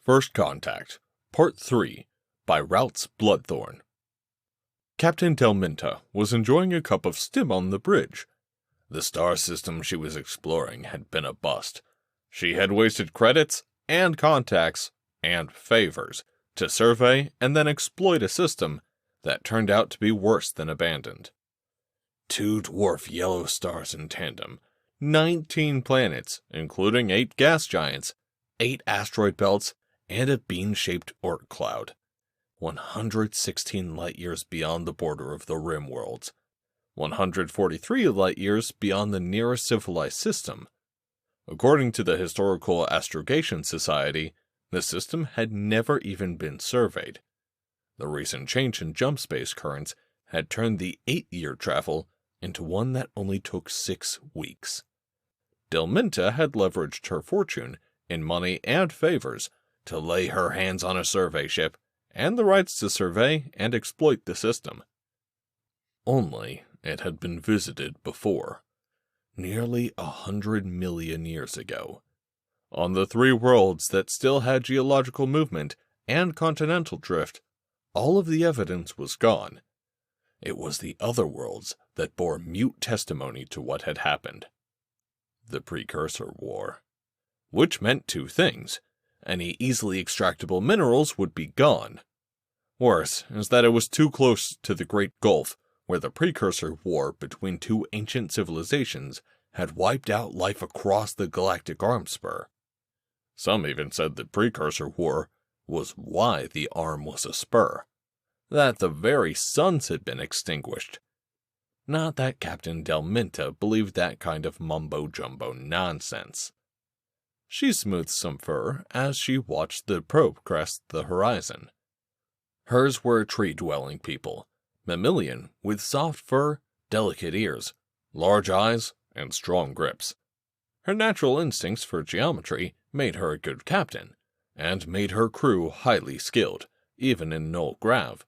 First Contact, Part 3, by Routes Bloodthorn. Captain Delminta was enjoying a cup of stim on the bridge. The star system she was exploring had been a bust. She had wasted credits and contacts and favors to survey and then exploit a system that turned out to be worse than abandoned. 2 dwarf yellow stars in tandem, 19 planets, including 8 gas giants, 8 asteroid belts, and a bean-shaped Oort cloud. 116 light-years beyond the border of the rim worlds. 143 light-years beyond the nearest civilized system. According to the Historical Astrogation Society, the system had never even been surveyed. The recent change in jump space currents had turned the 8-year travel into one that only took 6 weeks. Delminta had leveraged her fortune in money and favors to lay her hands on a survey ship and the rights to survey and exploit the system. Only it had been visited before, nearly 100 million years ago, on the 3 worlds that still had geological movement and continental drift. All of the evidence was gone. It was the other worlds that bore mute testimony to what had happened. The Precursor War. Which meant 2 things. Any easily extractable minerals would be gone. Worse is that it was too close to the Great Gulf, where the Precursor War between 2 ancient civilizations had wiped out life across the galactic arm spur. Some even said the Precursor War was why the arm was a spur. That the very suns had been extinguished. Not that Captain Delminta believed that kind of mumbo-jumbo nonsense. She smoothed some fur as she watched the probe crest the horizon. Hers were a tree-dwelling people, mammalian with soft fur, delicate ears, large eyes, and strong grips. Her natural instincts for geometry made her a good captain, and made her crew highly skilled, even in null grav.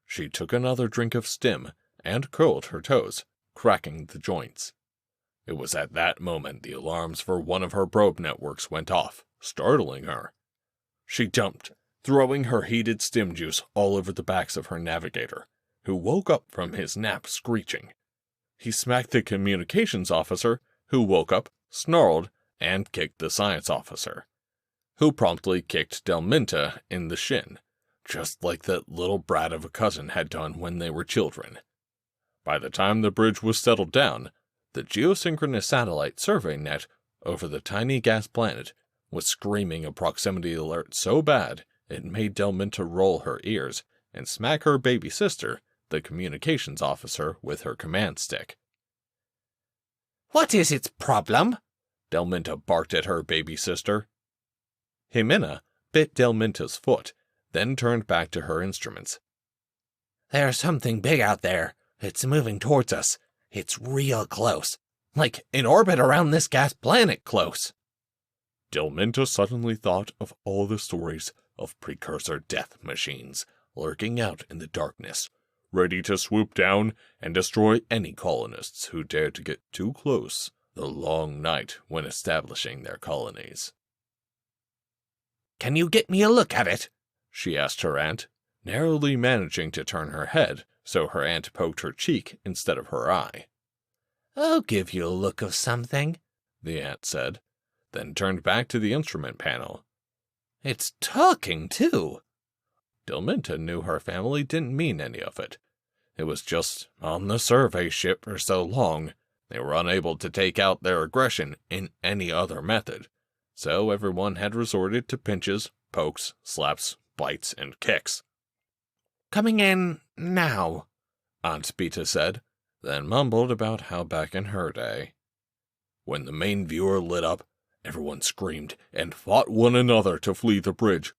She took another drink of stim and curled her toes, cracking the joints. It was at that moment the alarms for one of her probe networks went off, startling her. She jumped, throwing her heated stim juice all over the backs of her navigator, who woke up from his nap screeching. He smacked the communications officer, who woke up, snarled, and kicked the science officer, who promptly kicked Delminta in the shin, just like that little brat of a cousin had done when they were children. By the time the bridge was settled down, the geosynchronous satellite survey net over the tiny gas planet was screaming a proximity alert so bad it made Delminta roll her ears and smack her baby sister, the communications officer, with her command stick. "What is its problem?" Delminta barked at her baby sister. Jimena bit Delminta's foot, then turned back to her instruments. "There's something big out there. It's moving towards us. It's real close. Like in orbit around this gas planet close." Delminta suddenly thought of all the stories of precursor death machines lurking out in the darkness, ready to swoop down and destroy any colonists who dared to get too close the long night when establishing their colonies. "Can you get me a look at it?" she asked her aunt, narrowly managing to turn her head so her aunt poked her cheek instead of her eye. "I'll give you a look of something," the aunt said, then turned back to the instrument panel. "It's talking, too." Delminta knew her family didn't mean any of it. It was just on the survey ship for so long, they were unable to take out their aggression in any other method, so everyone had resorted to pinches, pokes, slaps, bites, and kicks. "Coming in now," Aunt Beta said, then mumbled about how back in her day. When the main viewer lit up, everyone screamed and fought one another to flee the bridge.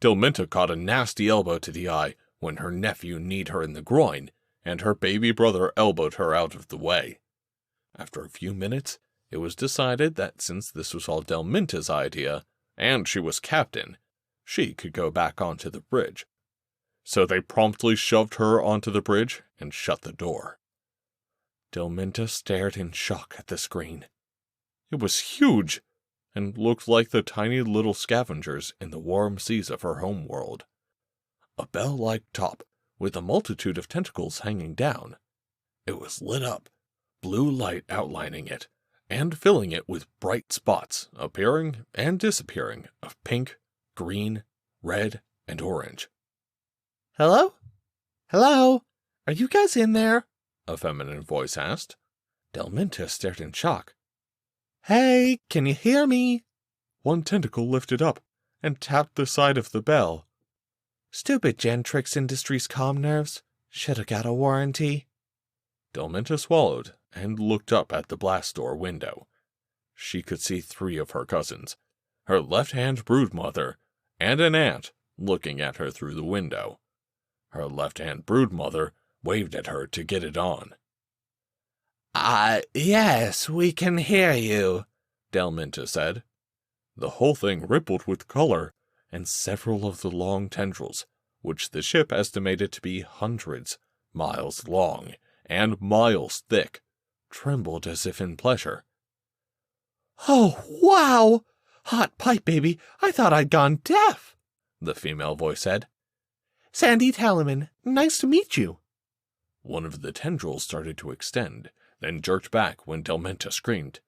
Delminta caught a nasty elbow to the eye when her nephew kneed her in the groin, and her baby brother elbowed her out of the way. After a few minutes, it was decided that since this was all Delminta's idea, and she was captain, she could go back onto the bridge. So they promptly shoved her onto the bridge and shut the door. Delminta stared in shock at the screen. It was huge, and looked like the tiny little scavengers in the warm seas of her homeworld. A bell-like top with a multitude of tentacles hanging down. It was lit up, blue light outlining it, and filling it with bright spots, appearing and disappearing, of pink, green, red, and orange. Hello? Hello? Are you guys in there? A feminine voice asked. Delminta stared in shock. Hey, can you hear me? One tentacle lifted up and tapped the side of the bell. Stupid Gentrix Industries comm nerves. Shoulda got a warranty. Delminta swallowed and looked up at the blast door window. She could see 3 of her cousins, her left-hand broodmother, and an aunt looking at her through the window. Her left-hand broodmother waved at her to get it on. Yes, we can hear you, Delminta said. The whole thing rippled with color, and several of the long tendrils, which the ship estimated to be hundreds miles long and miles thick, trembled as if in pleasure. Oh, wow! Hot pipe, baby, I thought I'd gone deaf, the female voice said. Sandy Talaman, nice to meet you. One of the tendrils started to extend, then jerked back when Delminta screamed.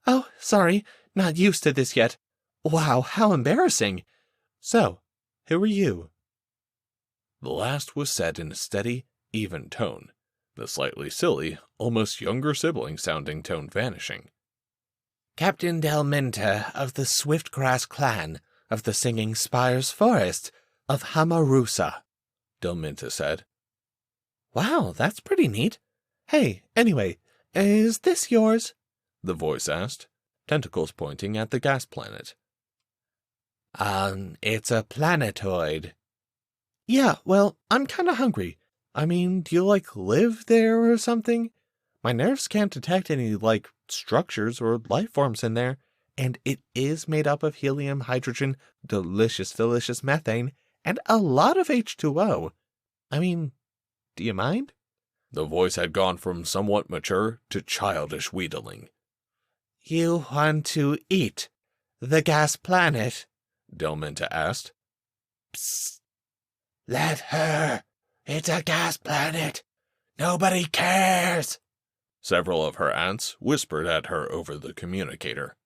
Oh, sorry, not used to this yet. Wow, how embarrassing. So, who are you? The last was said in a steady, even tone, the slightly silly, almost younger sibling-sounding tone vanishing. Captain Delminta of the Swiftgrass clan of the Singing Spires Forest of Hamarusa, Delminta said. Wow, that's pretty neat. Hey, anyway, is this yours? The voice asked, tentacles pointing at the gas planet. It's a planetoid. Yeah, well, I'm kinda hungry. I mean, do you, live there or something? My nerves can't detect any, structures or life forms in there, and it is made up of helium, hydrogen, delicious methane, and a lot of H2O. I mean, do you mind? The voice had gone from somewhat mature to childish wheedling. You want to eat the gas planet? Delminta asked. Psst. Let her. It's a gas planet. Nobody cares. Several of her aunts whispered at her over the communicator.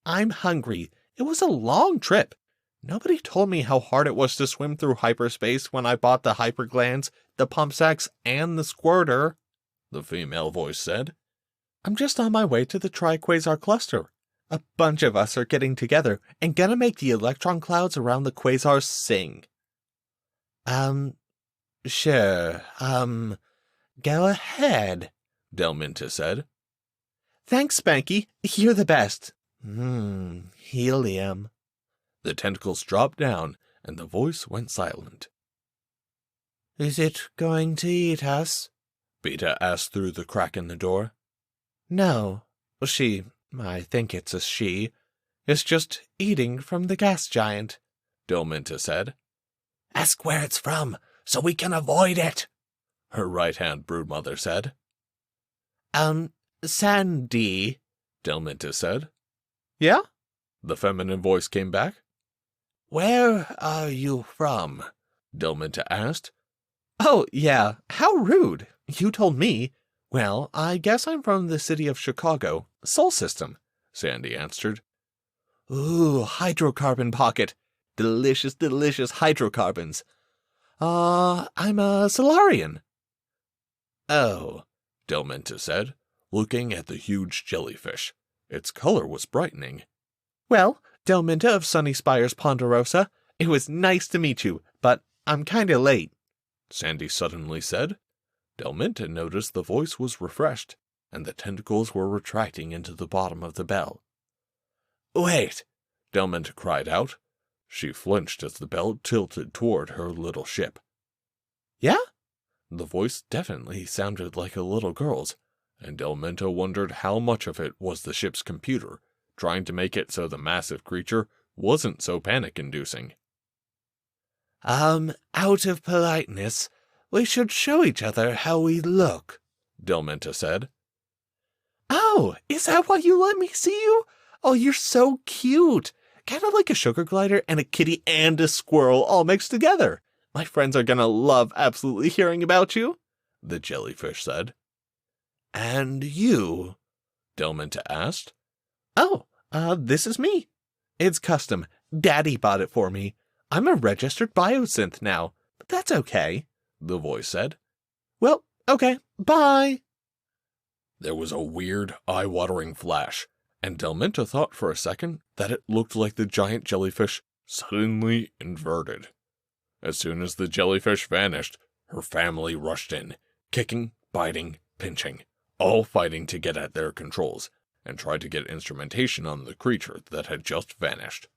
I'm hungry. It was a long trip. Nobody told me how hard it was to swim through hyperspace when I bought the hyperglands, the pump sacks, and the squirter, the female voice said. I'm just on my way to the Triquasar cluster. A bunch of us are getting together and gonna make the electron clouds around the quasars sing. Sure, go ahead, Delminta said. Thanks, Spanky. You're the best. Helium. The tentacles dropped down, and the voice went silent. Is it going to eat us? Beta asked through the crack in the door. No, I think it's a she, is just eating from the gas giant, Delminta said. Ask where it's from, so we can avoid it, her right-hand broodmother said. Sandy, Delminta said. Yeah? The feminine voice came back. Where are you from? Delminta asked. Oh, yeah, how rude. You told me. Well, I guess I'm from the city of Chicago, Sol System, Sandy answered. Ooh, hydrocarbon pocket. Delicious hydrocarbons. I'm a Silurian. Oh, Delminta said, looking at the huge jellyfish. Its color was brightening. Well, Delminta of Sunny Spires Ponderosa, it was nice to meet you, but I'm kinda late, Sandy suddenly said. Delminta noticed the voice was refreshed, and the tentacles were retracting into the bottom of the bell. Wait, Delminta cried out. She flinched as the bell tilted toward her little ship. Yeah? The voice definitely sounded like a little girl's, and Delminta wondered how much of it was the ship's computer, trying to make it so the massive creature wasn't so panic-inducing. Out of politeness, we should show each other how we look, Delminta said. Oh, is that why you let me see you? Oh, you're so cute. Kind of like a sugar glider and a kitty and a squirrel all mixed together. My friends are gonna love absolutely hearing about you, the jellyfish said. And you? Delminta asked. Oh, this is me. It's custom. Daddy bought it for me. I'm a registered biosynth now, but that's okay, the voice said. Well, okay, bye. There was a weird, eye-watering flash, and Delminta thought for a second that it looked like the giant jellyfish suddenly inverted. As soon as the jellyfish vanished, her family rushed in, kicking, biting, pinching, all fighting to get at their controls, and tried to get instrumentation on the creature that had just vanished.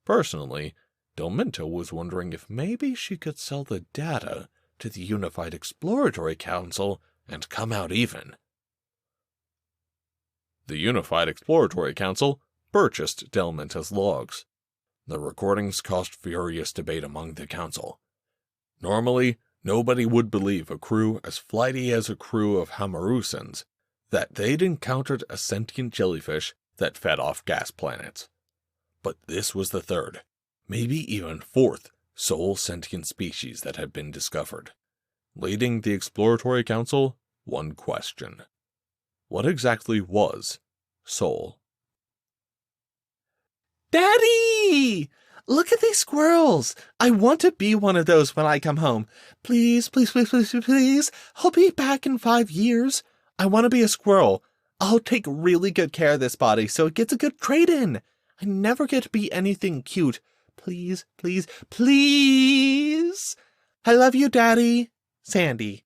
Personally, Delminta was wondering if maybe she could sell the data to the Unified Exploratory Council and come out even. The Unified Exploratory Council purchased Delminta's logs. The recordings caused furious debate among the council. Normally, nobody would believe a crew as flighty as a crew of Hamarusans that they'd encountered a sentient jellyfish that fed off gas planets. But this was the third, maybe even fourth, sole sentient species that had been discovered. Leading the Exploratory Council, one question. What exactly was Soul? Daddy! Look at these squirrels! I want to be one of those when I come home. Please, please, please, please, please. I'll be back in 5 years. I want to be a squirrel. I'll take really good care of this body so it gets a good trade-in. I never get to be anything cute. Please, please, please. I love you, Daddy. Sandy.